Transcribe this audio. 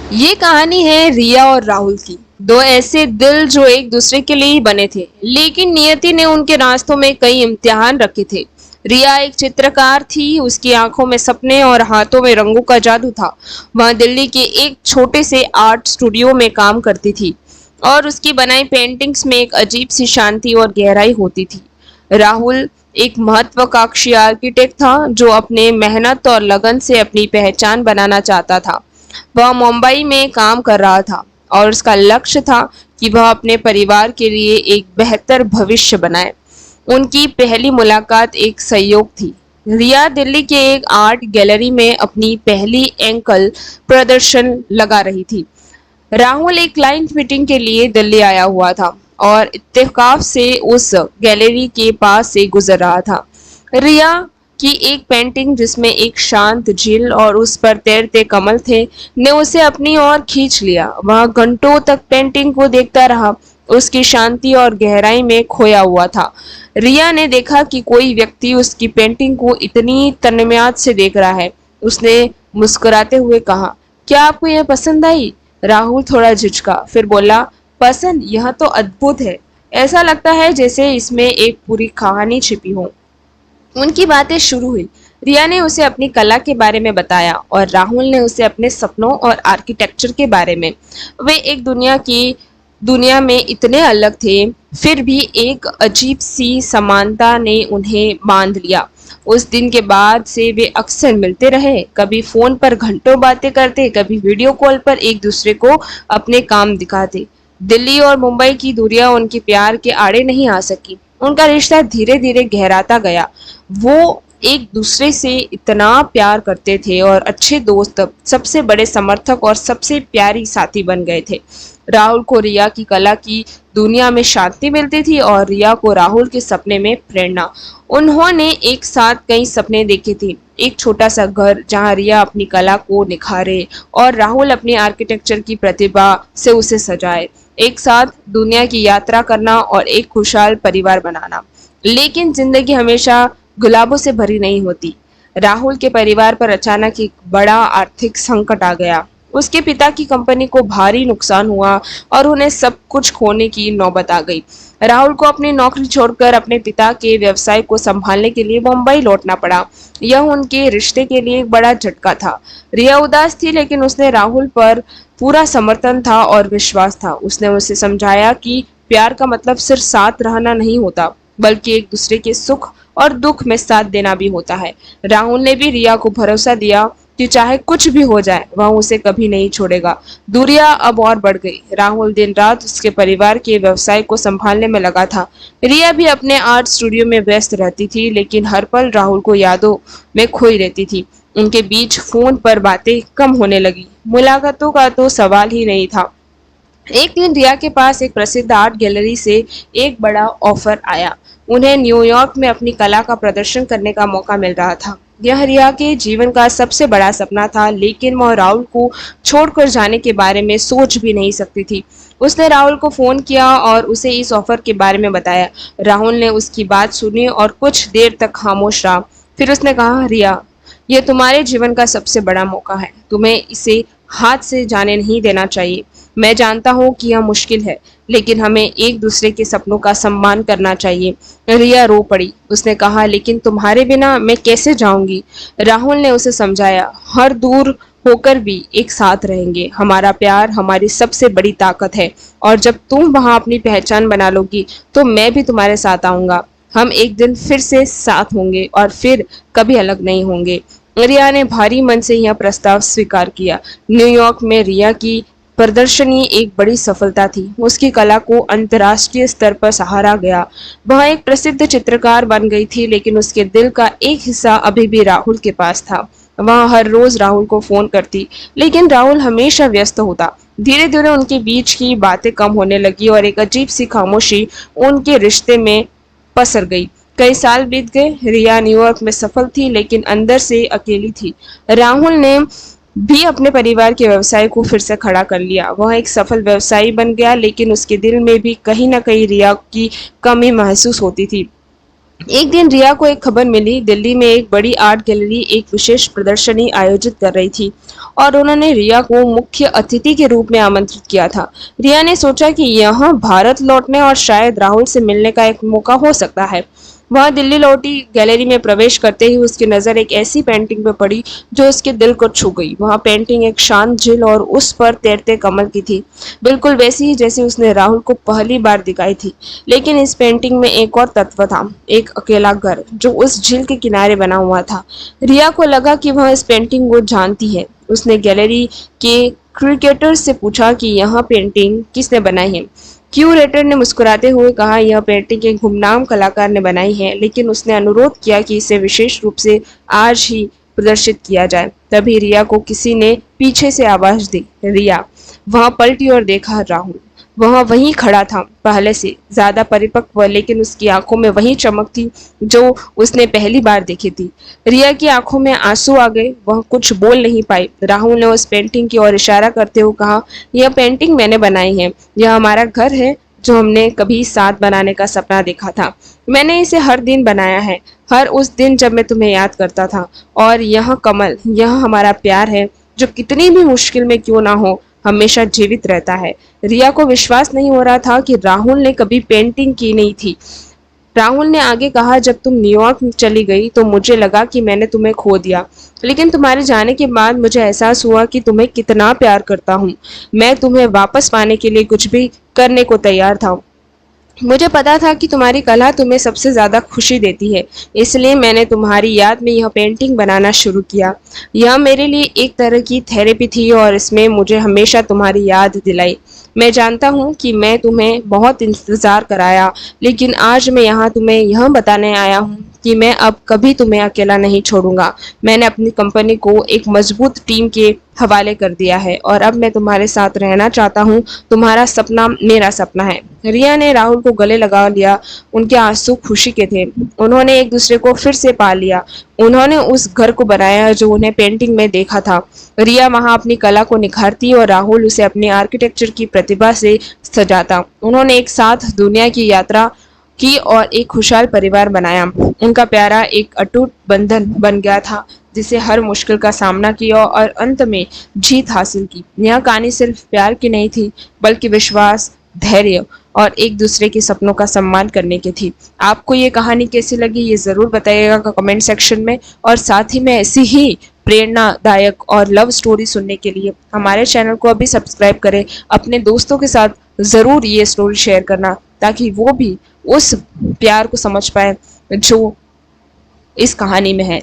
ये कहानी है रिया और राहुल की। दो ऐसे दिल जो एक दूसरे के लिए ही बने थे, लेकिन नियति ने उनके रास्तों में कई इम्तिहान रखे थे। रिया एक चित्रकार थी, उसकी आंखों में सपने और हाथों में रंगों का जादू था। वह दिल्ली के एक छोटे से आर्ट स्टूडियो में काम करती थी और उसकी बनाई पेंटिंग्स में एक अजीब सी शांति और गहराई होती थी। राहुल एक महत्वाकांक्षी आर्किटेक्ट था जो अपने मेहनत और लगन से अपनी पहचान बनाना चाहता था। वह मुंबई में काम कर रहा था और उसका लक्ष्य था कि वह अपने परिवार के लिए एक बेहतर भविष्य बनाए। उनकी पहली मुलाकात एक संयोग थी। रिया दिल्ली के एक आर्ट गैलरी में अपनी पहली एंकल प्रदर्शन लगा रही थी। राहुल एक क्लाइंट मीटिंग के लिए दिल्ली आया हुआ था और इत्तेफाक से उस गैलरी के पास से गुजर रहा था। रिया की एक पेंटिंग जिसमें एक शांत झील और उस पर तैरते कमल थे ने उसे अपनी ओर खींच लिया। वह घंटों तक पेंटिंग को देखता रहा, उसकी शांति और गहराई में खोया हुआ था। रिया ने देखा कि कोई व्यक्ति उसकी पेंटिंग को इतनी तन्मयता से देख रहा है। उसने मुस्कुराते हुए कहा, क्या आपको यह पसंद आई? राहुल थोड़ा झिझका, फिर बोला, पसंद? यह तो अद्भुत है। ऐसा लगता है जैसे इसमें एक पूरी कहानी छिपी हो। उनकी बातें शुरू हुई। रिया ने उसे अपनी कला के बारे में बताया और राहुल ने उसे अपने सपनों और आर्किटेक्चर के बारे में। वे एक दुनिया में इतने अलग थे, फिर भी एक अजीब सी समानता ने उन्हें बांध लिया। उस दिन के बाद से वे अक्सर मिलते रहे, कभी फोन पर घंटों बातें करते, कभी वीडियो कॉल पर एक दूसरे को अपने काम दिखाते। दिल्ली और मुंबई की दूरियां उनके प्यार के आड़े नहीं आ सकी। उनका रिश्ता धीरे धीरे गहराता गया। वो एक दूसरे से इतना प्यार करते थे और अच्छे दोस्त, सबसे बड़े समर्थक और सबसे प्यारी साथी बन गए थे। राहुल को रिया की कला की दुनिया में शांति मिलती थी और रिया को राहुल के सपने में प्रेरणा। उन्होंने एक साथ कई सपने देखे थे। एक छोटा सा घर जहां रिया अपनी कला को निखारे और राहुल अपनी आर्किटेक्चर की प्रतिभा से उसे सजाए। एक साथ दुनिया की यात्रा करना और एक खुशहाल परिवार बनाना। लेकिन जिंदगी हमेशा गुलाबों से भरी नहीं होती। राहुल के परिवार पर अचानक एक बड़ा आर्थिक संकट आ गया। उसके पिता की कंपनी को भारी नुकसान हुआ और उन्हें सब कुछ खोने की नौबत आ गई। राहुल को अपनी नौकरी छोड़कर अपने पिता के व्यवसाय को संभालने के लिए मुंबई लौटना पड़ा। यह उनके रिश्ते के लिए एक बड़ा झटका था। रिया उदास थी, लेकिन उसने राहुल पर पूरा समर्थन था और विश्वास था। उसने उसे समझाया कि प्यार का मतलब सिर्फ साथ रहना नहीं होता, बल्कि एक दूसरे के सुख और दुख में साथ देना भी होता है। राहुल ने भी रिया को भरोसा दिया कि चाहे कुछ भी हो जाए, वह उसे कभी नहीं छोड़ेगा। दूरियां अब और बढ़ गई। राहुल दिन रात उसके परिवार के व्यवसाय को संभालने में लगा था। रिया भी अपने आर्ट स्टूडियो में व्यस्त रहती थी, लेकिन हर पल राहुल को यादों में खोई रहती थी। उनके बीच फोन पर बातें कम होने लगी। मुलाकातों का तो सवाल ही नहीं था। एक दिन रिया के पास एक प्रसिद्ध आर्ट गैलरी से एक बड़ा ऑफर आया। उन्हें न्यूयॉर्क में अपनी कला का प्रदर्शन करने का मौका मिल रहा था। यह रिया के जीवन का सबसे बड़ा सपना था, लेकिन वह राहुल को छोड़कर जाने के बारे में सोच भी नहीं सकती थी। उसने राहुल को फोन किया और उसे इस ऑफर के बारे में बताया। राहुल ने उसकी बात सुनी और कुछ देर तक खामोश रहा। फिर उसने कहा, रिया, यह तुम्हारे जीवन का सबसे बड़ा मौका है। तुम्हें इसे हाथ से जाने नहीं देना चाहिए। मैं जानता हूँ कि यह मुश्किल है, लेकिन हमें एक दूसरे के सपनों का सम्मान करना चाहिए। रिया रो पड़ी। उसने कहा, लेकिन तुम्हारे बिना मैं कैसे जाऊंगी? राहुल ने उसे समझाया, हर दूर होकर भी एक साथ रहेंगे। हमारा प्यार हमारी सबसे बड़ी ताकत है और जब तुम वहां अपनी पहचान बना लोगी तो मैं भी तुम्हारे साथ आऊंगा। हम एक दिन फिर से साथ होंगे और फिर कभी अलग नहीं होंगे। रिया ने भारी मन से यह प्रस्ताव स्वीकार किया। न्यूयॉर्क में रिया की प्रदर्शनी एक बड़ी सफलता थी। उसकी कला को अंतर्राष्ट्रीय स्तर पर सराहा गया। वह एक प्रसिद्ध चित्रकार बन गई थी, लेकिन उसके दिल का एक हिस्सा अभी भी राहुल के पास था। वह हर रोज राहुल को फोन करती, लेकिन राहुल हमेशा व्यस्त होता। धीरे धीरे उनके बीच की बातें कम होने लगी और एक अजीब सी खामोशी उनके रिश्ते में पसर गई। कई साल बीत गए। रिया न्यूयॉर्क में सफल थी, लेकिन अंदर से अकेली थी। राहुल ने भी अपने परिवार के व्यवसाय को फिर से खड़ा कर लिया। वह एक सफल व्यवसायी बन गया, लेकिन उसके दिल में भी कहीं न कहीं रिया की कमी महसूस होती थी। एक दिन रिया को एक खबर मिली, दिल्ली में एक बड़ी आर्ट गैलरी एक विशेष प्रदर्शनी आयोजित कर रही थी और उन्होंने रिया को मुख्य अतिथि के रूप में आमंत्रित किया था। रिया ने सोचा कि यहाँ भारत लौटने और शायद राहुल से मिलने का एक मौका हो सकता है। वह दिल्ली लौटी। गैलरी में प्रवेश करते ही उसकी नजर एक ऐसी पेंटिंग पर पड़ी जो उसके दिल को छू गई। वह पेंटिंग एक शांत झील और उस पर तैरते कमल की थी, बिल्कुल वैसी ही जैसी उसने राहुल को पहली बार दिखाई थी। लेकिन इस पेंटिंग में एक और तत्व था, एक अकेला घर जो उस झील के किनारे बना हुआ था। रिया को लगा कि वह इस पेंटिंग को जानती है। उसने गैलरी के क्रिकेटर से पूछा कि यह पेंटिंग किसने बनाई है। क्यूरेटर ने मुस्कुराते हुए कहा, यह पेंटिंग एक गुमनाम कलाकार ने बनाई है, लेकिन उसने अनुरोध किया कि इसे विशेष रूप से आज ही प्रदर्शित किया जाए। तभी रिया को किसी ने पीछे से आवाज दी। रिया वहां पलटी और देखा राहुल। वह वहीं खड़ा था, पहले से ज्यादा परिपक्व, लेकिन उसकी आंखों में वही चमक थी जो उसने पहली बार देखी थी। रिया की आंखों में आंसू आ गए। वह कुछ बोल नहीं पाई। राहुल ने उस पेंटिंग की ओर इशारा करते हुए कहा, यह पेंटिंग मैंने बनाई है। यह हमारा घर है जो हमने कभी साथ बनाने का सपना देखा था। मैंने इसे हर दिन बनाया है, हर उस दिन जब मैं तुम्हें याद करता था। और यह कमल, यह हमारा प्यार है जो कितनी भी मुश्किल में क्यों ना हो, हमेशा जीवित रहता है। रिया को विश्वास नहीं हो रहा था कि राहुल ने कभी पेंटिंग की नहीं थी। राहुल ने आगे कहा, जब तुम न्यूयॉर्क चली गई तो मुझे लगा कि मैंने तुम्हें खो दिया, लेकिन तुम्हारे जाने के बाद मुझे एहसास हुआ कि तुम्हें कितना प्यार करता हूँ। मैं तुम्हें वापस पाने के लिए कुछ भी करने को तैयार था। मुझे पता था कि तुम्हारी कला तुम्हें सबसे ज्यादा खुशी देती है, इसलिए मैंने तुम्हारी याद में यह पेंटिंग बनाना शुरू किया। यह मेरे लिए एक तरह की थेरेपी थी और इसमें मुझे हमेशा तुम्हारी याद दिलाई। मैं जानता हूँ कि मैं तुम्हें बहुत इंतजार कराया, लेकिन आज मैं यहाँ तुम्हें यह बताने आया हूँ कि मैं अब कभी तुम्हें अकेला नहीं छोड़ूंगा। मैंने अपनी कंपनी को एक मजबूत टीम के हवाले कर दिया है और अब मैं तुम्हारे साथ रहना चाहता हूँ। तुम्हारा सपना मेरा सपना है। रिया ने राहुल को गले लगा लिया। उनके आंसू खुशी के थे। उन्होंने एक दूसरे को फिर से पा लिया। उन्होंने उस घर को बनाया जो उन्हें पेंटिंग में देखा था। रिया वहां अपनी कला को निखारती और राहुल उसे अपनी आर्किटेक्चर की प्रतिभा से सजाता। उन्होंने एक साथ दुनिया की यात्रा की और एक खुशहाल परिवार बनाया। उनका प्यारा एक अटूट बंधन बन गया था जिसे हर मुश्किल का सामना किया और अंत में जीत हासिल की। यह कहानी सिर्फ प्यार की नहीं थी, बल्कि विश्वास, धैर्य और एक दूसरे के सपनों का सम्मान करने की थी। आपको ये कहानी कैसी लगी ये जरूर बताइएगा कमेंट सेक्शन में। और साथ ही में ऐसी ही प्रेरणादायक और लव स्टोरी सुनने के लिए हमारे चैनल को अभी सब्सक्राइब करें। अपने दोस्तों के साथ जरूर ये स्टोरी शेयर करना ताकि वो भी उस प्यार को समझ पाए जो इस कहानी में है।